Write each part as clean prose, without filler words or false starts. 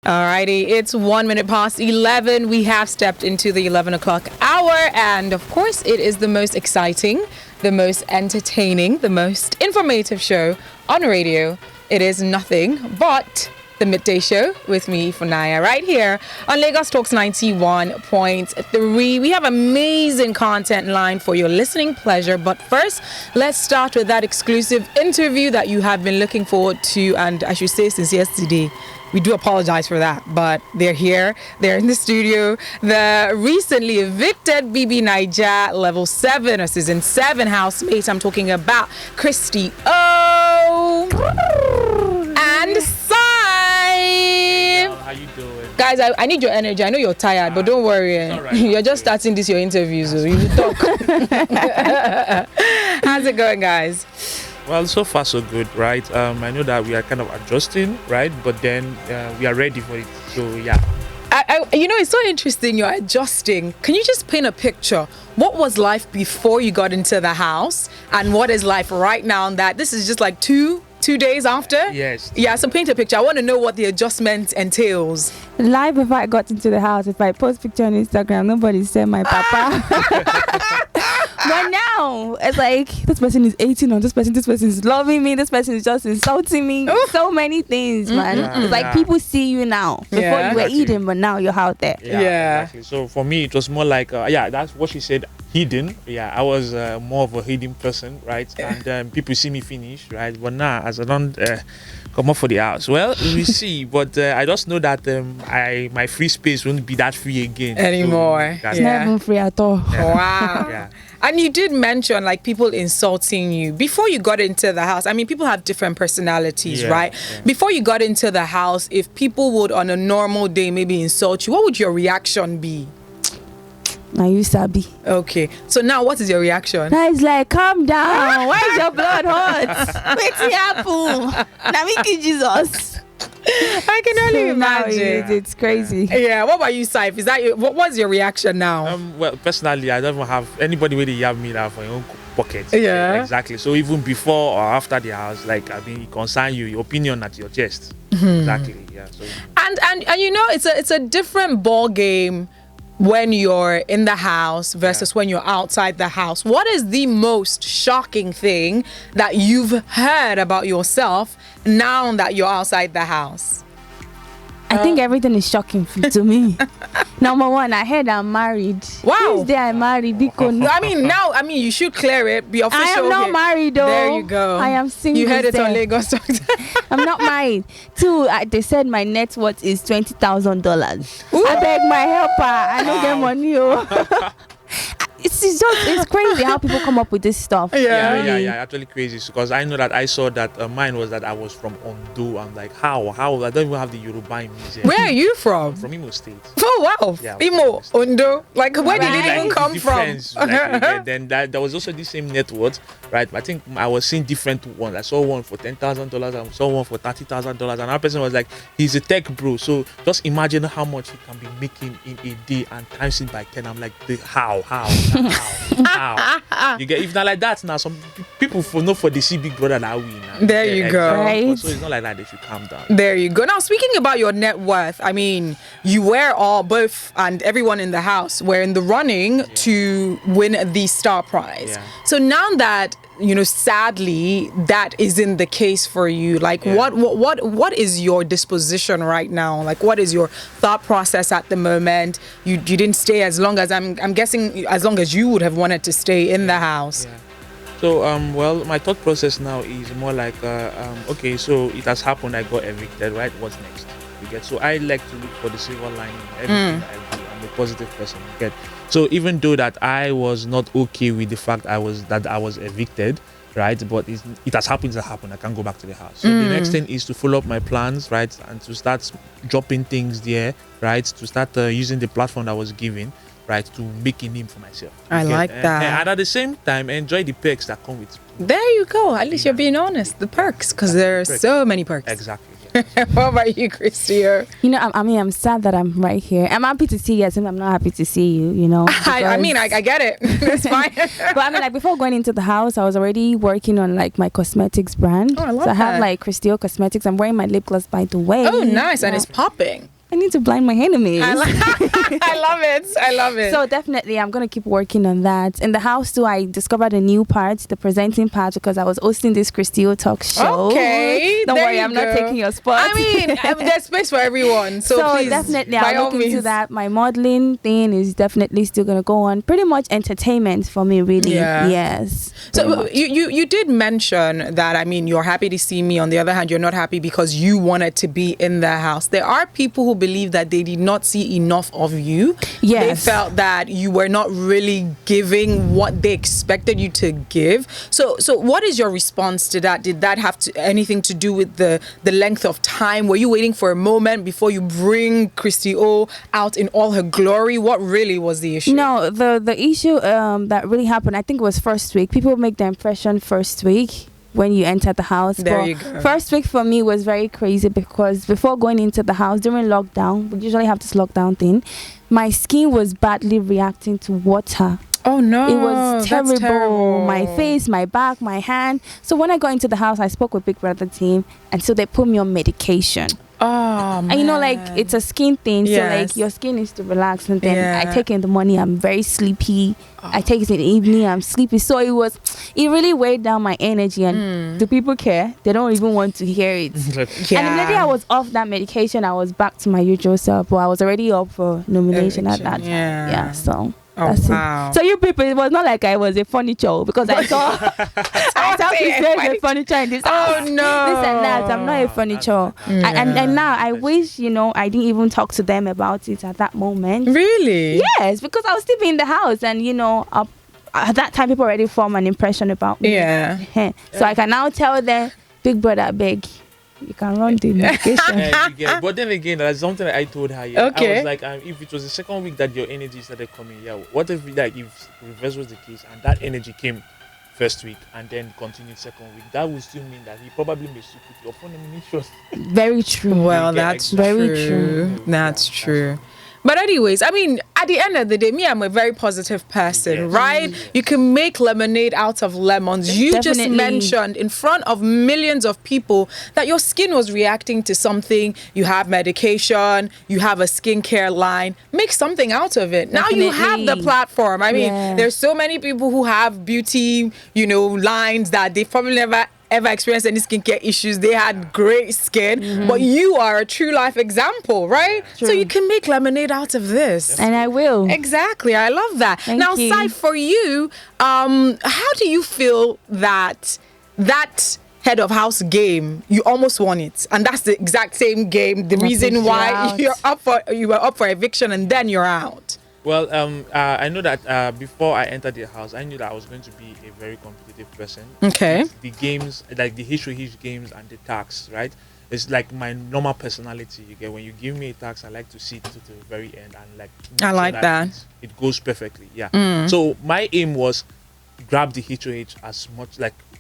Alrighty, it's 1 minute past 11. We have stepped into the 11 o'clock hour, and of course, it is the most exciting, the most entertaining, the most informative show on radio. It is nothing but the midday show with me, Naija, right here on Lagos Talks 91.3. We have amazing content line for your listening pleasure, but first, let's start with that exclusive interview that you have been looking forward to, and I should say since yesterday. We do apologize for that, but they're here. They're in the studio. The recently evicted bbnaija Level 7 or Season 7 housemates. I'm talking about Christy-O and Cyph. How you doing? Guys, I need your energy. I know you're tired, but don't worry. Right. You're just starting this, your interview, so you talk. How's it going, guys? Well, so far so good, right? I know that we are kind of adjusting, right? But then we are ready for it. So yeah. It's so interesting. You're adjusting. Can you just paint a picture? What was life before you got into the house, and what is life right now? And that this is just like two days after. Yes. Yeah. So paint a picture. I want to know what the adjustment entails. Live before I got into the house, if I post picture on Instagram, nobody said my papa. But now it's like this person is 18 on this person is loving me, this person is just insulting me. So many things, man. It's like people see you now. Before you were eating, but now you're out there. Yeah. Exactly. So for me, it was more like that's what she said. Hidden. Yeah, I was more of a hidden person, right? And people see me finish, right? But now, as I don't come up for the house, well, we see. But I just know that my free space won't be that free again anymore. It's not even free at all. Yeah. Wow. Yeah. And you did mention like people insulting you before you got into the house. I mean, people have different personalities, right? Yeah. Before you got into the house, if people would on a normal day maybe insult you, what would your reaction be? Now you sabi. Okay. So now what is your reaction? Now it's like, calm down. Why is your blood hot? Wait till happen. Now me kill Jesus. I can only imagine. It's crazy. Yeah. What about you, Cyph? Is that what's your reaction now? Well, personally, I don't even have anybody really have me that for your own pocket. Yeah. Exactly. So even before or after the house, like it concerns you, your opinion at your chest. Exactly. Yeah. So. And it's a different ball game when you're in the house versus when you're outside the house. What is the most shocking thing that you've heard about yourself now that you're outside the house? I think everything is shocking to me. Number one, I heard I'm married. Wow. Tuesday I'm married. I mean, you should clear it. Be official. I am not married though. There you go. I am single. You heard it on Lagos Talks. I'm not married. Two, they said my net worth is $20,000. I beg my helper. I don't get money. It's crazy how people come up with this stuff. Yeah, actually crazy, because I know that I saw that mine was that I was from Ondo. I'm like, how I don't even have the Yoruba in me. Where are you from? From Imo State. Oh wow. Yeah, Imo, Ondo. Like where did it even come from? Then there was also the same net worth, right? I think I was seeing different ones. I saw one for $10,000. I saw one for $30,000. Another person was like, he's a tech bro. So just imagine how much he can be making in a day and times it by 10. I'm like, how? You get, if not like that now, some people know for the see Big Brother that we now. There you go. Right. So it's not like that. They should calm down. There you go. Now speaking about your net worth, I mean, you were both and everyone in the house were in the running to win the star prize. Yeah. So now that sadly that isn't the case for you, like what is your disposition right now? Like what is your thought process at the moment? You didn't stay as long as I'm guessing as long as you would have wanted to stay in the house. Yeah. So well, my thought process now is more like okay, so it has happened, I got evicted, right? What's next? You get, so I like to look for the silver lining in everything I do. I'm a positive person, you get. So even though that I was not okay with the fact I was evicted, right? But it has happened. I can't go back to the house. So the next thing is to follow up my plans, right? And to start dropping things there, right? To start using the platform that was given, right? To make a name for myself. I like that. And at the same time, enjoy the perks that come with it. There you go. At least you're being honest. The perks, because there are so many perks. Exactly. What about you, Christy-O? I'm sad that I'm right here. I'm happy to see you. I'm not happy to see you, I get it. That's fine. But before going into the house, I was already working on like my cosmetics brand. Oh, I love that. I have like Christy-O Cosmetics. I'm wearing my lip gloss, by the way. Oh, nice. And it's popping. I need to blind my enemies. I love it. I love it. So definitely, I'm gonna keep working on that. In the house too, I discovered a new part, the presenting part, because I was hosting this Christy-O talk show. Okay, don't worry, I'm not taking your spot. I mean, there's space for everyone. So please, definitely, by I'll all look into means. that. My modeling thing is definitely still gonna go on. Pretty much entertainment for me, really. Yeah. Yes. So you did mention that, I mean, you're happy to see me. On the other hand, you're not happy because you wanted to be in the house. There are people who believe that they did not see enough of you. Yes. They felt that you were not really giving what they expected you to give. So what is your response to that? Did that have anything to do with the length of time? Were you waiting for a moment before you bring Christy-O out in all her glory? What really was the issue? No, the issue that really happened, I think it was first week. People make their impression first week when you enter the house. There you go. First week for me was very crazy because before going into the house during lockdown, we usually have this lockdown thing, my skin was badly reacting to water. Oh no, it was that's terrible. My face, my back, my hand. So when I got into the house, I spoke with Big Brother team, and so they put me on medication. Oh, man. And you know, like, it's a skin thing. Yes. So like your skin needs to relax, and then Yeah. I take it in the morning, I'm very sleepy. I take it in the evening, I'm sleepy. So it really weighed down my energy. And do people care? They don't even want to hear it. Yeah. And immediately I was off that medication, I was back to my usual self. But I was already up for nomination at that time. Yeah. So Oh, that's wow. it. So you people, it was not like I was a furniture, because I saw the furniture in this house. Oh no, This and that. I'm not a furniture. And now I wish, I didn't even talk to them about it at that moment. Really? Yes, because I was still in the house, and at that time people already formed an impression about me. Yeah. So I can now tell them, Big Brother, beg, you can run the medication. But then again, that's something that I told her. Okay. I was like, if it was the second week that your energy started coming, what if if reverse was the case and that energy came first week and then continued second week? That would still mean that he probably may still put you up for nomination. Very true. Well, that's very true. That's true. But anyways, I mean, at the end of the day, I'm a very positive person, right? Yes. You can make lemonade out of lemons. You just mentioned in front of millions of people that your skin was reacting to something. You have medication, you have a skincare line. Make something out of it. Definitely. Now you have the platform. I mean, there's so many people who have beauty, lines that they've probably never ever experienced any skincare issues. They had great skin, but you are a true life example, right? True. So you can make lemonade out of this, and I will. Exactly. I love that. Thank now, you. Cyph, for you, how do you feel that head of house game, you almost won it, and that's the exact same game, the reason why you were up for eviction and then you're out? Well, I know that before I entered the house, I knew that I was going to be a very competitive person. Okay. The games, like the HOH games and the tax, right? It's like my normal personality. You get, when you give me a tax, I like to see it to the very end and like. I like that. It goes perfectly. Yeah. So my aim was grab the HOH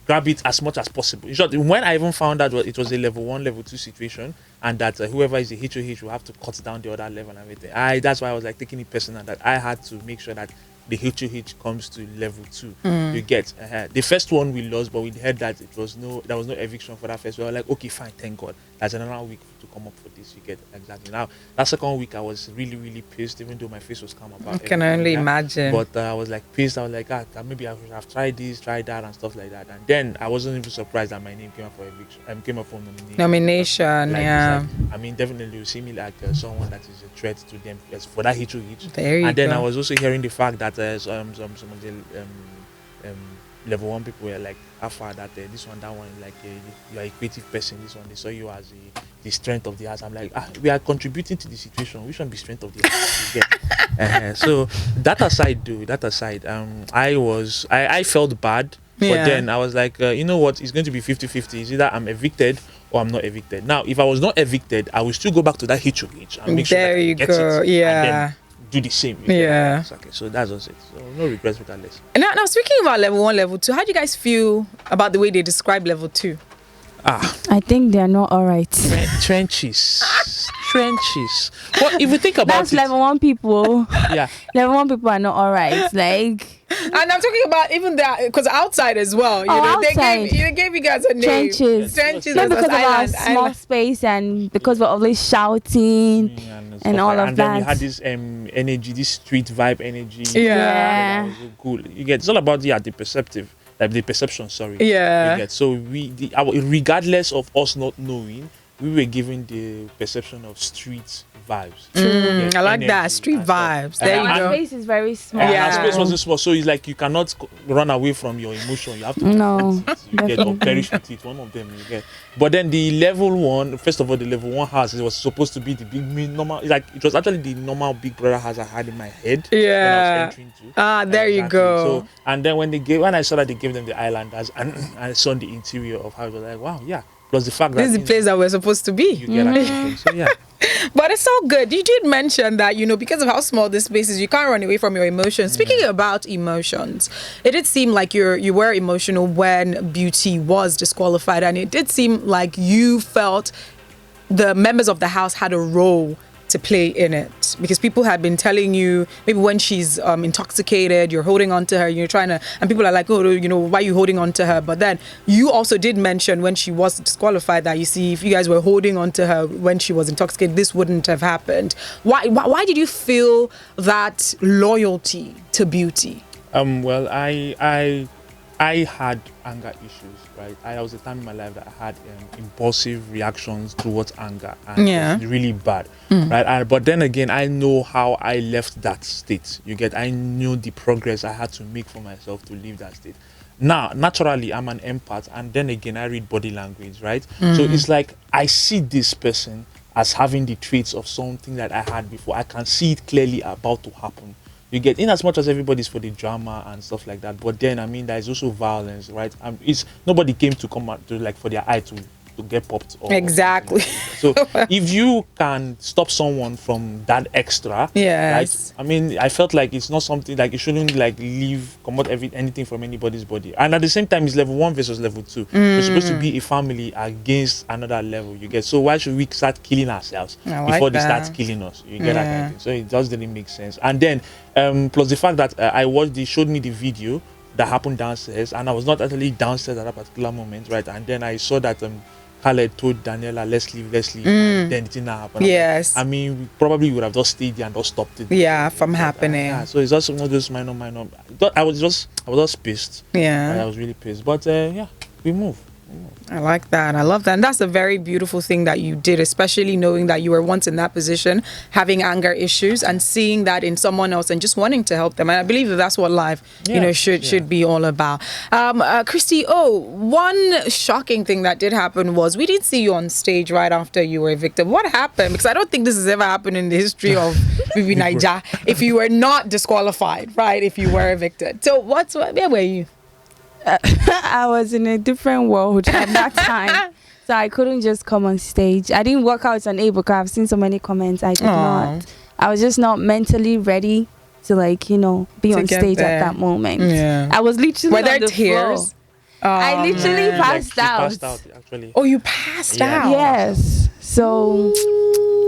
grab it as much as possible. In short, when I even found out it was a level 1, level 2 situation, and that whoever is the HOH will have to cut down the other level and everything. That's why I was like taking it personal, that I had to make sure that the HOH comes to level 2. You get the first one we lost, but we heard that there was no eviction for that first. We were like, okay, fine, thank God. That's another week to come up for this. You get exactly. Now that second week, I was really, really pissed, even though my face was calm about it. I can only imagine. But I was like pissed. I was like, maybe I should have tried this, tried that, and stuff like that. And then I wasn't even surprised that my name came up for eviction. Came up for nomination. Yeah. I mean, definitely you see me like someone that is a threat to them for that HOH. There you and then go. I was also hearing the fact that some of the level 1 people were like, how far that this one, that one, like you are a creative person. This one, they saw you as the strength of the house. I'm like, we are contributing to the situation. We shouldn't be strength of the house. So that aside, I felt bad. But then I was like, you know what? It's going to be 50-50. It's either I'm evicted or I'm not evicted. Now, if I was not evicted, I will still go back to that HOH and make sure that I get it. Yeah. And then do the same. Yeah. Exactly. So that's just it. So no regrets with that list. Now speaking about level 1, level 2, how do you guys feel about the way they describe level 2? I think they are not all right. Trenches. Well, if you think about that's level 1 people. Yeah. Level 1 people are not all right. Like, And I'm talking about even that, because outside as well. You know, outside. they gave you guys a name. Trenches. Trenches. Not as because of our island, small island. space and because we're always shouting and all of and that. then we had this energy, this street vibe energy. Yeah. That was so cool. You get, it's all about the perceptive, like the perception. Sorry. Yeah. You get, so regardless of us not knowing, we were given the perception of street vibes. I like that, street vibes. There you Our go. space is very small. And our space wasn't small, so it's like you cannot run away from your emotion. You have to No, you get or perish with it. One of them you get. But then the level one, first of all, the level one house, it was supposed to be the big normal. Like it was actually the normal Big Brother house I had in my head. Yeah. When I was entering to. There you go. So and then when I saw that they gave them the islanders and I saw the interior of how it was like, wow, yeah. Plus the fact This is that the place that we're supposed to be. you get everything. So yeah. But it's so good. You did mention that, you know, because of how small this space is, you can't run away from your emotions. Speaking about emotions, it did seem like you were emotional when Beauty was disqualified, and it did seem like you felt the members of the house had a role to play in it, because people had been telling you maybe when she's intoxicated, you're holding on to her, you're trying to, and people are like, oh, you know, why are you holding on to her? But then you also did mention when she was disqualified that, you see, if you guys were holding on to her when she was intoxicated, this wouldn't have happened. Why did you feel that loyalty to Beauty? Well, I had anger issues, right? I was a time in my life that I had impulsive reactions towards anger, and it was really bad, right? But then again, I know how I left that state. You get, I knew the progress I had to make for myself to leave that state. Now, naturally, I'm an empath, and then again, I read body language, right? So it's like I see this person as having the traits of something that I had before. I can see it clearly about to happen. You get, in as much as everybody's for the drama and stuff like that, but then I mean there's also violence, right? It's nobody came to come out to like for their eye to get popped. Exactly. So if you can stop someone from that extra, yes, right? I mean, I felt like it's not something like it shouldn't like come out anything from anybody's body. And at the same time, it's level 1 versus level 2. We're supposed to be a family against another level. You get, so why should we start killing ourselves before they start killing us? You get that kind of thing. So it just didn't make sense. And then plus the fact that they showed me the video that happened downstairs, and I was not actually downstairs at that particular moment, right? And then I saw that Khaled told Daniela, let's leave, and then it didn't happen. Yes. I mean, we probably would have just stayed there and just stopped it. Yeah, from happening. Yeah, so it's just one of those minor. I was just pissed. Yeah. I was really pissed. But yeah, we move. I like that. I love that. And that's a very beautiful thing that you did, especially knowing that you were once in that position, having anger issues and seeing that in someone else and just wanting to help them. And I believe that that's what life, should be all about. Christy-O, one shocking thing that did happen was we did see you on stage right after you were evicted. What happened? Because I don't think this has ever happened in the history of bbnaija. If you were not disqualified, right? If you were evicted. So where were you? I was in a different world at that time, so I couldn't just come on stage. I didn't work out on A because I've seen so many comments. I did not. I was just not mentally ready to be on stage at that moment. Yeah. I was literally on the tears? Floor. I literally passed out. Actually. Oh, you passed out? Yes. So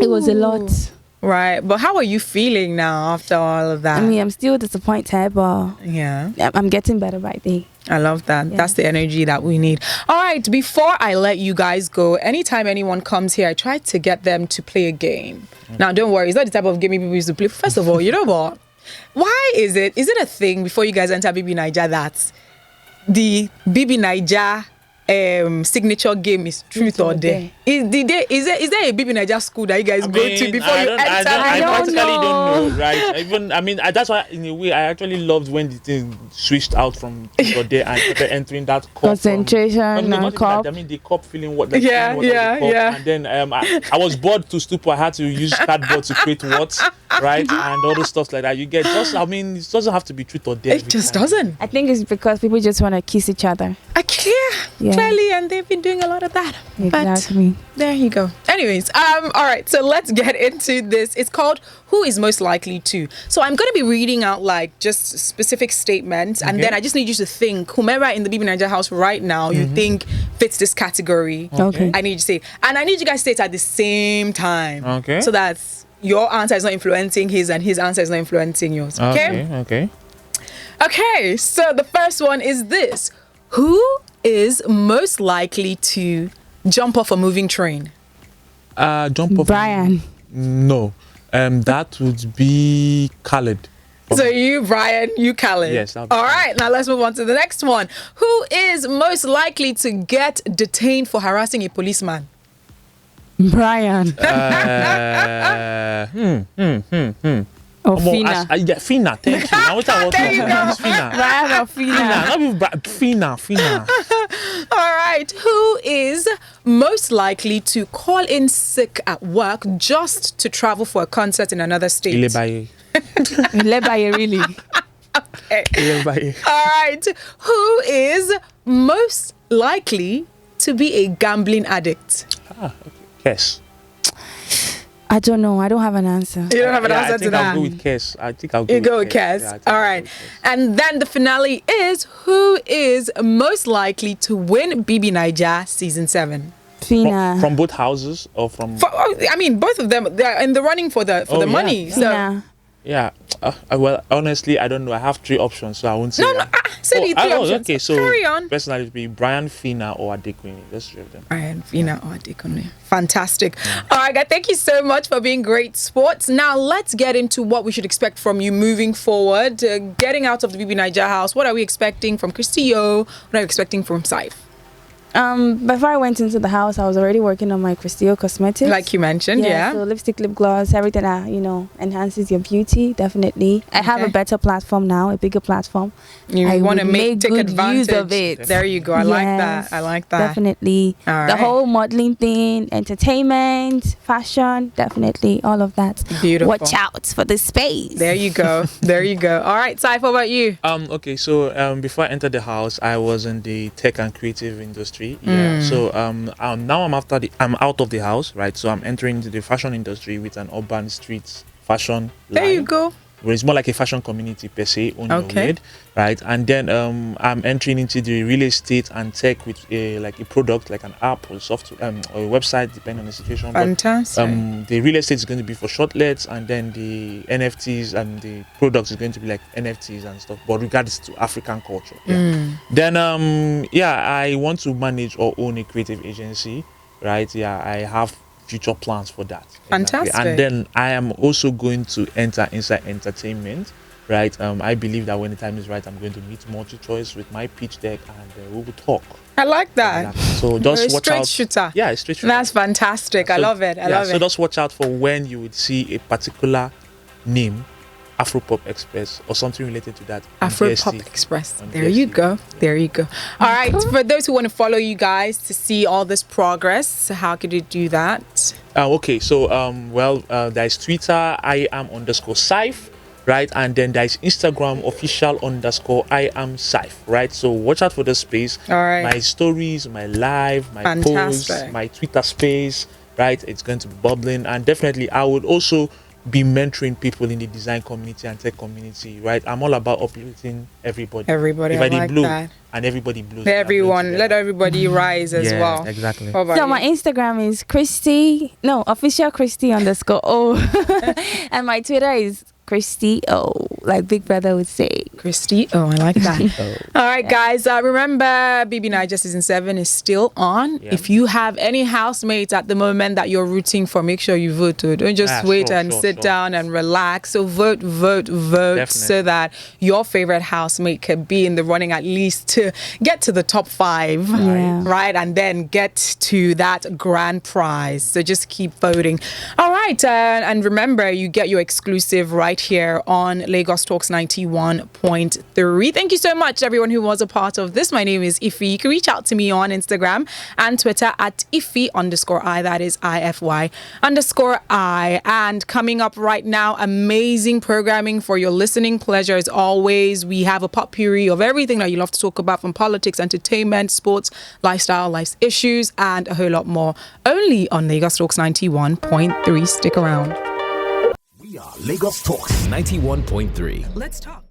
it was a lot. Right, but how are you feeling now after all of that? I mean, I'm still disappointed, but I'm getting better by day. I love that. Yeah. That's the energy that we need. All right, before I let you guys go, anytime anyone comes here, I try to get them to play a game. Now, don't worry, it's not the type of game people used to play. First of all, you know what? Why is it a thing before you guys enter bbnaija that the bbnaija signature game is truth or dare? Is there a bbnaija school that you guys go to before you enter? I don't know, right? Even that's why in a way I actually loved when the thing switched out from truth or dare and started entering that cup concentration and cup. I mean the cup feeling what and then I was bored to stupor. I had to use cardboard to create what, right? And all those stuff like that. You get just it doesn't have to be truth or dare. It just doesn't. I think it's because people just want to kiss each other. Clearly, and they've been doing a lot of that. Exactly. But there you go. Anyways, all right, so let's get into this. It's called Who is Most Likely To. So I'm going to be reading out just specific statements, and then I just need you to think whomever in the bbnaija house right now you think fits this category. Okay. I need you to say it. And I need you guys to say it at the same time. Okay. So that your answer is not influencing his and his answer is not influencing yours. Okay? Okay. Okay, so the first one is this. Who is most likely to jump off a moving train? Jump off. Brian. No. That would be Khaled. So you, Brian, you, Khaled. Yes. All right, now let's move on to the next one. Who is most likely to get detained for harassing a policeman? Brian. Or Fina. Yeah, Fina, thank you. Now what I was There you go. Fina. Brian or Fina. Fina. All right, who is most likely to call in sick at work just to travel for a concert in another state? Ilebaye. Lebaye, really. Okay. Ilebaye. All right, who is most likely to be a gambling addict? Okay. Yes. I don't know. I don't have an answer. You don't have an answer to that. I'll go with Kes. I think I'll go You with go with Kes. Yeah, I think All I'll go right. with Kes. And then the finale is who is most likely to win bbnaija season 7? Fina. From both houses or from? I mean, both of them, they're in the running for the Yeah. money. So Fina. Yeah. Well, honestly, I don't know. I have 3 options, so I won't say. No, say the 3 options. Okay, so carry on. personally, it'd be Brian, Fina, or Adequini. Just 3 of them. Brian, Fina, or Adekone. Fantastic. All right, guys, thank you so much for being great sports. Now, let's get into what we should expect from you moving forward. Getting out of the bbnaija house, what are we expecting from Christy-O? What are you expecting from Cyph? Before I went into the house, I was already working on my Christy-O cosmetics. Like you mentioned, yeah. So lipstick, lip gloss, everything that, enhances your beauty, definitely. I have a better platform now, a bigger platform. You I want to would take good advantage use of it. There you go. I like Yes, that. I like that. Definitely. All The right. whole modeling thing, entertainment, fashion, definitely all of that. Beautiful. Watch out for the space. There you go. There you go. All right, Cyph, what about you? Okay, so before I entered the house, I was in the tech and creative industry. Yeah. So now I'm out of the house, right? So I'm entering into the fashion industry with an urban street fashion There line. you go. Where it's more like a fashion community per se on your Okay. way, right? And then I'm entering into the real estate and tech with a product like an app or software or a website, depending on the situation. Fantastic. But the real estate is going to be for shortlets, and then the NFTs and the products is going to be like NFTs and stuff. But regards to African culture, yeah. Then I want to manage or own a creative agency, right? Yeah, I have future plans for that. Fantastic. And then I am also going to enter inside entertainment, right? I believe that when the time is right, I'm going to meet multi-choice with my pitch deck, and we will talk. I like that. Exactly. So You're just a watch straight out. shooter. Yeah, a straight shooter. That's fantastic. I So- love it. I love so it. just watch out for when you would see a particular name, Afropop Express, or something related to that. on Afropop DST. Express. On There you DST. go. There you go. All right. For those who want to follow you guys to see all this progress, how could you do that? Okay, so there's Twitter, I am _Cyph, right? And then there's Instagram official _I am Cyph, right? So watch out for the space. All right. My stories, my live, my Fantastic. posts, my Twitter space, right? It's going to be bubbling, and definitely I would also be mentoring people in the design community and tech community, right? I'm all about uplifting everybody. Everybody, If I I did like blue that. and everybody blows. Let everyone, let everybody rise as Yeah, well. exactly. What about So you? my Instagram is official Christy _O. And my Twitter is Christy-O, like Big Brother would say. Christy. Oh, I like that. All right, guys. Remember, bbnaija season 7 is still on. Yeah. If you have any housemates at the moment that you're rooting for, make sure you vote. Don't just wait and sit down and relax. So vote Definitely. so that your favorite housemate can be in the running at least to get to the top 5, Yeah. right? And then get to that grand prize. So just keep voting. All right. And remember, you get your exclusive right here on Lagos Talks 91.3. Thank you so much, everyone who was a part of this. My name is Ify. You can reach out to me on Instagram and Twitter at Ify_I. That is IFY_I. And coming up right now, amazing programming for your listening pleasure as always. We have a potpourri of everything that you love to talk about, from politics, entertainment, sports, lifestyle, life's issues, and a whole lot more. Only on Lagos Talks 91.3. Stick around. We are Lagos Talks 91.3. Let's talk.